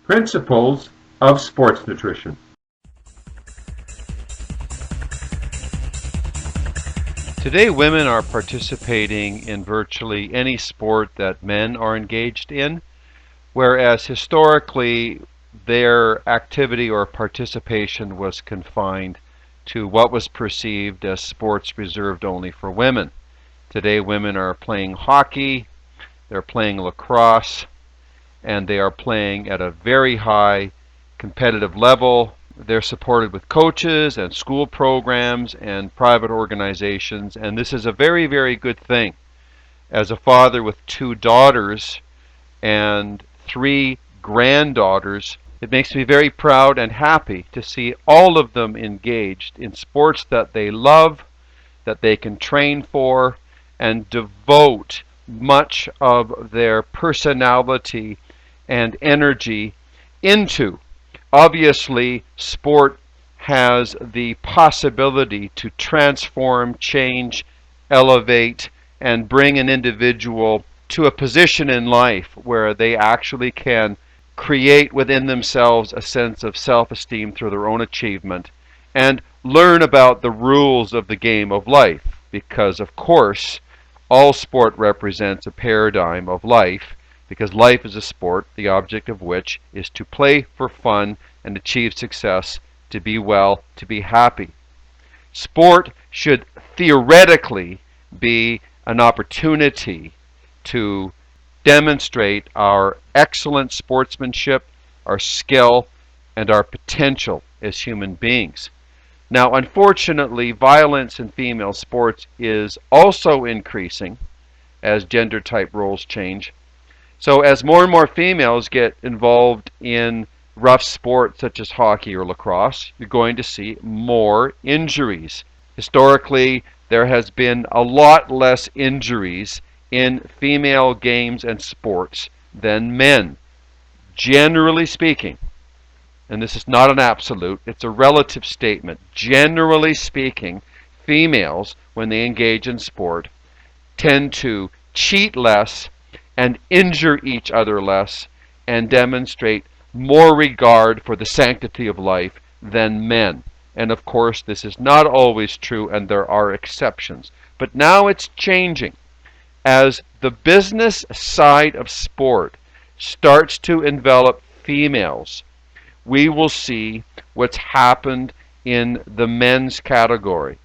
Principles of sports nutrition. Today, women are participating in virtually any sport that men are engaged in, whereas historically their activity or participation was confined to what was perceived as sports reserved only for women. Today, women are playing hockey, they're playing lacrosse, and they are playing at a very high competitive level. They're supported with coaches and school programs and private organizations, and this is a very, very good thing. As a father with 2 daughters and 3 granddaughters, it makes me very proud and happy to see all of them engaged in sports that they love, that they can train for, and devote much of their personality and energy into. Obviously, sport has the possibility to transform, change, elevate, and bring an individual to a position in life where they actually can create within themselves a sense of self-esteem through their own achievement and learn about the rules of the game of life, because of course all sport represents a paradigm of life, because life is a sport, the object of which is to play for fun and achieve success, to be well, to be happy. Sport should theoretically be an opportunity to demonstrate our excellent sportsmanship, our skill, and our potential as human beings. Now, unfortunately, violence in female sports is also increasing as gender type roles change. So as more and more females get involved in rough sports such as hockey or lacrosse, you're going to see more injuries. Historically, there has been a lot less injuries in female games and sports than men, generally speaking. And this is not an absolute, it's a relative statement. Generally speaking, females, when they engage in sport, tend to cheat less and injure each other less and demonstrate more regard for the sanctity of life than men. And of course, this is not always true, and there are exceptions. But now it's changing. As the business side of sport starts to envelop females, we will see what's happened in the men's category.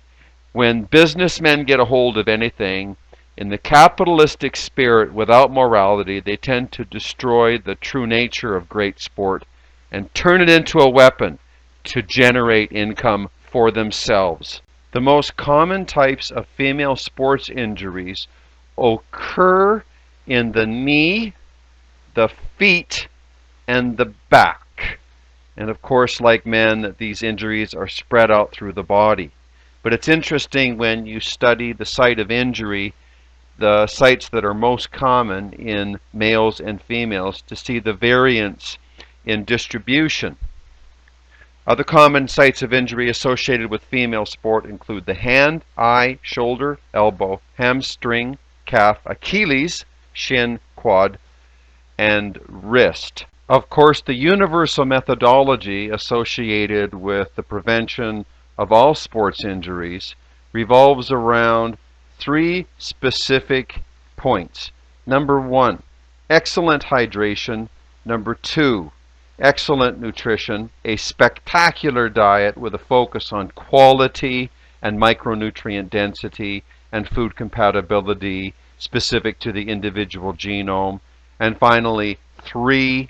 When businessmen get a hold of anything, in the capitalistic spirit without morality, they tend to destroy the true nature of great sport and turn it into a weapon to generate income for themselves. The most common types of female sports injuries occur in the knee, the feet, and the back. And of course, like men, these injuries are spread out through the body. But it's interesting when you study the site of injury, the sites that are most common in males and females, to see the variance in distribution. Other common sites of injury associated with female sport include the hand, eye, shoulder, elbow, hamstring, calf, Achilles, shin, quad, and wrist. Of course, the universal methodology associated with the prevention of all sports injuries revolves around 3 specific points. Number 1, excellent hydration. Number 2, excellent nutrition, a spectacular diet with a focus on quality and micronutrient density and food compatibility specific to the individual genome. And finally, 3,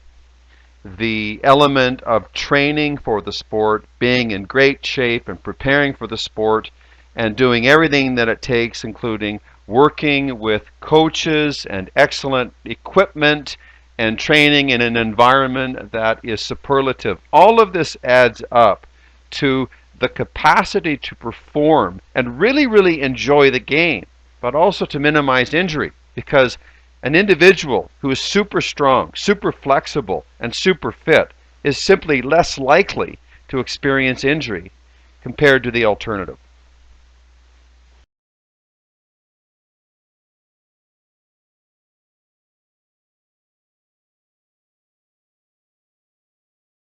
the element of training for the sport, being in great shape and preparing for the sport, and doing everything that it takes, including working with coaches and excellent equipment and training in an environment that is superlative. All of this adds up to the capacity to perform and really, really enjoy the game, but also to minimize injury, because an individual who is super strong, super flexible, and super fit is simply less likely to experience injury compared to the alternative.